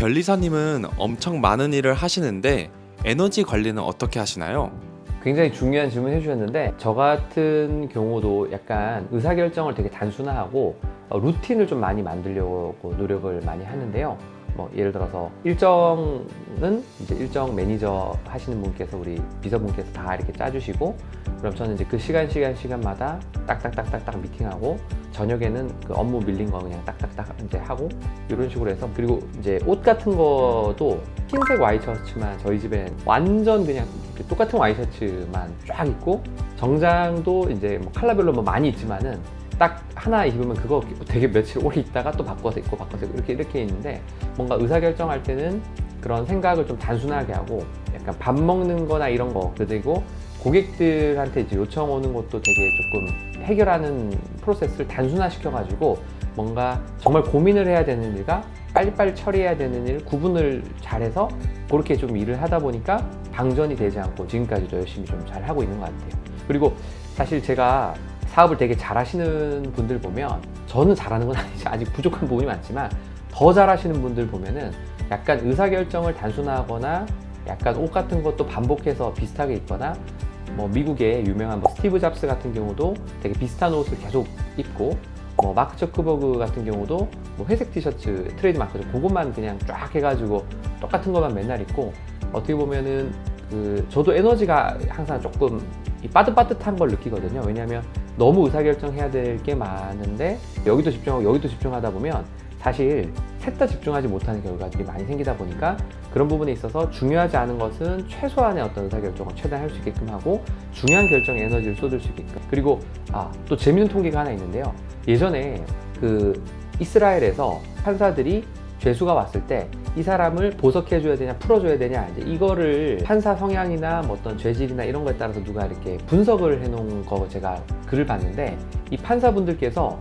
변리사님은 엄청 많은 일을 하시는데 에너지 관리는 어떻게 하시나요? 굉장히 중요한 질문 해주셨는데, 저 같은 경우도 약간 의사결정을 되게 단순화하고 루틴을 좀 많이 만들려고 노력을 많이 하는데요. 예를 들어서 일정은 이제 일정 매니저 하시는 분께서, 우리 비서분께서 다 이렇게 짜주시고, 그럼 저는 이제 그 시간마다 딱딱딱딱딱 미팅하고, 저녁에는 그 업무 밀린 거 그냥 딱딱딱 이제 하고, 이런 식으로 해서. 그리고 이제 옷 같은 것도 흰색 와이셔츠만 저희 집엔 완전 그냥 똑같은 와이셔츠만 쫙 입고, 정장도 이제 뭐 컬러별로 뭐 많이 있지만은 딱 하나 입으면 그거 되게 며칠 오래 입다가 또 바꿔서 입고 이렇게 있는데, 뭔가 의사결정할 때는 그런 생각을 좀 단순하게 하고, 약간 밥 먹는 거나 이런 거, 그리고 고객들한테 이제 요청 오는 것도 되게 조금 해결하는 프로세스를 단순화시켜 가지고, 뭔가 정말 고민을 해야 되는 일과 빨리빨리 처리해야 되는 일 구분을 잘해서 그렇게 좀 일을 하다 보니까 방전이 되지 않고 지금까지도 열심히 좀 잘 하고 있는 것 같아요. 그리고 사실 제가 사업을 되게 잘 하시는 분들 보면, 저는 잘하는 건 아니죠. 아직 부족한 부분이 많지만 더 잘하시는 분들 보면은 약간 의사결정을 단순화하거나, 약간 옷 같은 것도 반복해서 비슷하게 입거나, 뭐 미국의 유명한 뭐 스티브 잡스 같은 경우도 되게 비슷한 옷을 계속 입고, 뭐 마크 저크버그 같은 경우도 뭐 회색 티셔츠 트레이드 마크죠. 그것만 그냥 쫙 해가지고 똑같은 것만 맨날 입고, 어떻게 보면은 저도 에너지가 항상 조금 빠듯빠듯한 걸 느끼거든요. 왜냐하면 너무 의사결정해야 될 게 많은데 여기도 집중하고 여기도 집중하다 보면 사실 셋 다 집중하지 못하는 결과들이 많이 생기다 보니까, 그런 부분에 있어서 중요하지 않은 것은 최소한의 어떤 의사결정을 최대한 할 수 있게끔 하고, 중요한 결정에 에너지를 쏟을 수 있게끔. 그리고 또 재밌는 통계가 하나 있는데요. 예전에 이스라엘에서 판사들이 죄수가 왔을 때 이 사람을 보석해줘야 되냐 풀어줘야 되냐, 이제 이거를 판사 성향이나 뭐 어떤 죄질이나 이런 거에 따라서 누가 이렇게 분석을 해놓은 거 제가 글을 봤는데, 이 판사분들께서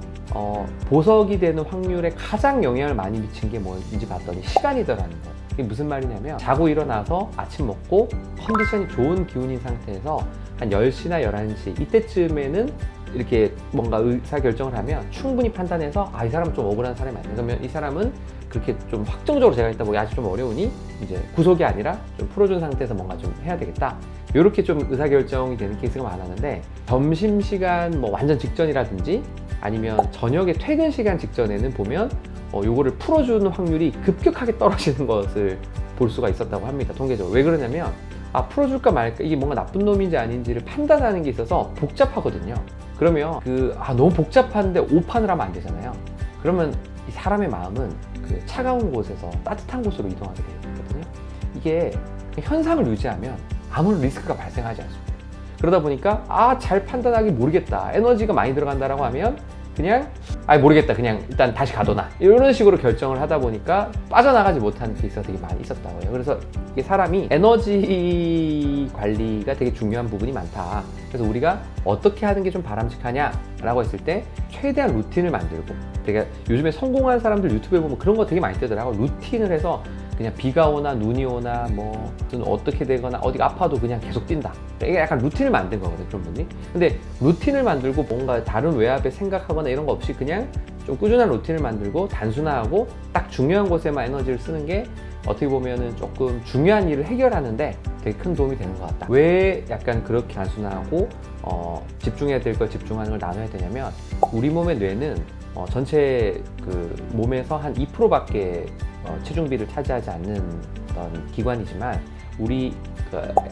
보석이 되는 확률에 가장 영향을 많이 미친 게 뭔지 봤더니 시간이더라는 거예요. 이게 무슨 말이냐면, 자고 일어나서 아침 먹고 컨디션이 좋은 기운인 상태에서 한 10시나 11시 이때쯤에는 이렇게 뭔가 의사결정을 하면 충분히 판단해서, 이 사람은 좀 억울한 사람이 아니야, 그러면 이 사람은 그렇게 좀 확정적으로 제가 일단 뭐 아직 좀 어려우니 이제 구속이 아니라 좀 풀어준 상태에서 뭔가 좀 해야 되겠다, 이렇게 좀 의사결정이 되는 케이스가 많았는데, 점심시간 뭐 완전 직전이라든지 아니면 저녁에 퇴근 시간 직전에는 보면 요거를 풀어주는 확률이 급격하게 떨어지는 것을 볼 수가 있었다고 합니다, 통계적으로. 왜 그러냐면, 풀어줄까 말까, 이게 뭔가 나쁜 놈인지 아닌지를 판단하는 게 있어서 복잡하거든요. 그러면 너무 복잡한데 오판을 하면 안 되잖아요. 그러면 이 사람의 마음은 차가운 곳에서 따뜻한 곳으로 이동하게 되거든요. 이게 현상을 유지하면 아무런 리스크가 발생하지 않습니다. 그러다 보니까 잘 판단하기 모르겠다, 에너지가 많이 들어간다라고 하면 그냥 모르겠다, 그냥 일단 다시 가둬놔, 이런 식으로 결정을 하다 보니까 빠져나가지 못하는 케이스가 되게 많이 있었다고 해요. 그래서 이게 사람이 에너지 관리가 되게 중요한 부분이 많다. 그래서 우리가 어떻게 하는 게 좀 바람직하냐라고 했을 때, 최대한 루틴을 만들고, 되게 요즘에 성공한 사람들 유튜브에 보면 그런 거 되게 많이 뜨더라고요. 루틴을 해서 그냥 비가 오나 눈이 오나 뭐 무슨 어떻게 되거나 어디가 아파도 그냥 계속 뛴다. 이게 약간 루틴을 만든 거거든요, 그런 분이. 근데 루틴을 만들고 뭔가 다른 외압에 생각하거나 이런 거 없이 그냥 좀 꾸준한 루틴을 만들고 단순화하고 딱 중요한 곳에만 에너지를 쓰는 게, 어떻게 보면은 조금 중요한 일을 해결하는데 되게 큰 도움이 되는 것 같다. 왜 약간 그렇게 단순화하고 집중해야 될 걸 집중하는 걸 나눠야 되냐면, 우리 몸의 뇌는 전체 몸에서 한 2%밖에 체중비를 차지하지 않는 어떤 기관이지만, 우리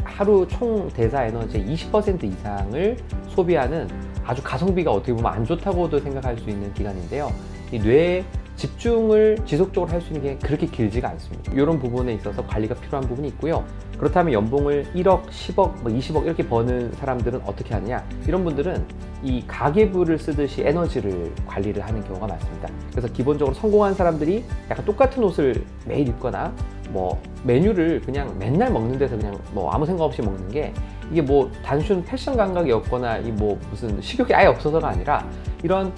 하루 총 대사 에너지의 20% 이상을 소비하는 아주 가성비가 어떻게 보면 안 좋다고도 생각할 수 있는 기관인데요. 이 뇌의 집중을 지속적으로 할 수 있는 게 그렇게 길지가 않습니다. 이런 부분에 있어서 관리가 필요한 부분이 있고요. 그렇다면 연봉을 1억, 10억, 20억 이렇게 버는 사람들은 어떻게 하느냐? 이런 분들은 이 가계부를 쓰듯이 에너지를 관리를 하는 경우가 많습니다. 그래서 기본적으로 성공한 사람들이 약간 똑같은 옷을 매일 입거나, 뭐 메뉴를 그냥 맨날 먹는 데서 그냥 뭐 아무 생각 없이 먹는 게, 이게 뭐 단순 패션 감각이 없거나 이 뭐 무슨 식욕이 아예 없어서가 아니라, 이런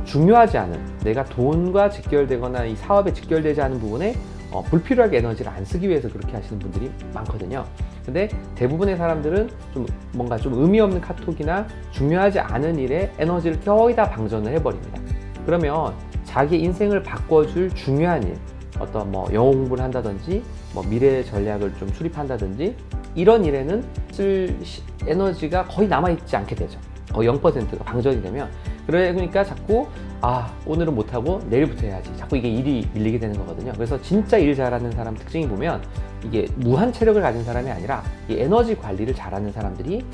중요하지 않은, 내가 돈과 직결되거나 이 사업에 직결되지 않은 부분에 불필요하게 에너지를 안 쓰기 위해서 그렇게 하시는 분들이 많거든요. 근데 대부분의 사람들은 좀 뭔가 좀 의미 없는 카톡이나 중요하지 않은 일에 에너지를 거의 다 방전을 해버립니다. 그러면 자기 인생을 바꿔줄 중요한 일, 어떤 뭐 영어 공부를 한다든지 뭐 미래 전략을 좀 수립한다든지 이런 일에는 쓸 에너지가 거의 남아있지 않게 되죠. 거의 0%가 방전이 되면 그러니까 자꾸 오늘은 못하고 내일부터 해야지, 자꾸 이게 일이 밀리게 되는 거거든요. 그래서 진짜 일 잘하는 사람 특징이 보면 이게 무한 체력을 가진 사람이 아니라 이 에너지 관리를 잘하는 사람들이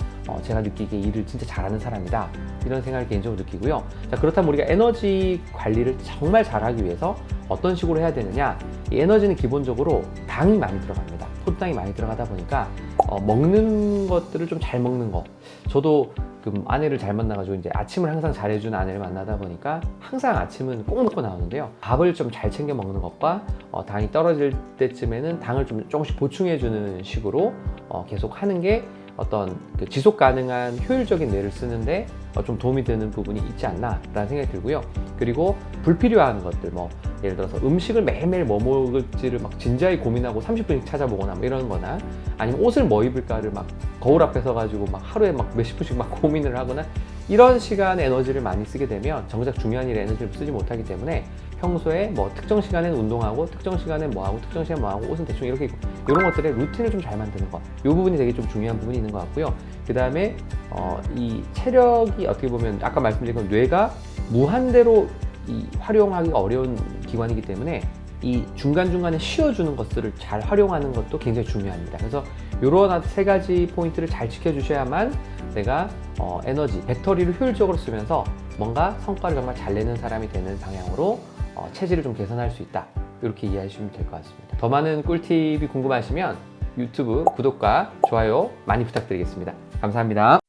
제가 느끼기에 일을 진짜 잘하는 사람이다, 이런 생각을 개인적으로 느끼고요. 자, 그렇다면 우리가 에너지 관리를 정말 잘하기 위해서 어떤 식으로 해야 되느냐. 이 에너지는 기본적으로 당이 많이 들어갑니다. 포도당이 많이 들어가다 보니까 먹는 것들을 좀 잘 먹는 거. 저도 아내를 잘 만나가지고 이제 아침을 항상 잘해주는 아내를 만나다 보니까 항상 아침은 꼭 먹고 나오는데요. 밥을 좀 잘 챙겨 먹는 것과 당이 떨어질 때쯤에는 당을 좀 조금씩 보충해주는 식으로 계속 하는 게 어떤 지속 가능한 효율적인 뇌를 쓰는데 좀 도움이 되는 부분이 있지 않나 라는 생각이 들고요. 그리고 불필요한 것들, 뭐 예를 들어서 음식을 매일매일 뭐 먹을지를 막 진지하게 고민하고 30분씩 찾아보거나 뭐 이런 거나, 아니면 옷을 뭐 입을까를 막 거울 앞에 서가지고 막 하루에 막 몇십 분씩 막 고민을 하거나, 이런 시간에 에너지를 많이 쓰게 되면 정작 중요한 일에 에너지를 쓰지 못하기 때문에 평소에 뭐 특정 시간에는 운동하고 특정 시간에 뭐하고 특정 시간에 뭐하고 옷은 대충 이렇게 입고, 이런 것들의 루틴을 좀 잘 만드는 것, 이 부분이 되게 좀 중요한 부분이 있는 것 같고요. 그 다음에 이 체력이 어떻게 보면 아까 말씀드린 건 뇌가 무한대로 활용하기가 어려운 기관이기 때문에 이 중간중간에 쉬어주는 것들을 잘 활용하는 것도 굉장히 중요합니다. 그래서 이런 세 가지 포인트를 잘 지켜주셔야만 내가 에너지, 배터리를 효율적으로 쓰면서 뭔가 성과를 정말 잘 내는 사람이 되는 방향으로 체질을 좀 개선할 수 있다, 이렇게 이해하시면 될 것 같습니다. 더 많은 꿀팁이 궁금하시면 유튜브 구독과 좋아요 많이 부탁드리겠습니다. 감사합니다.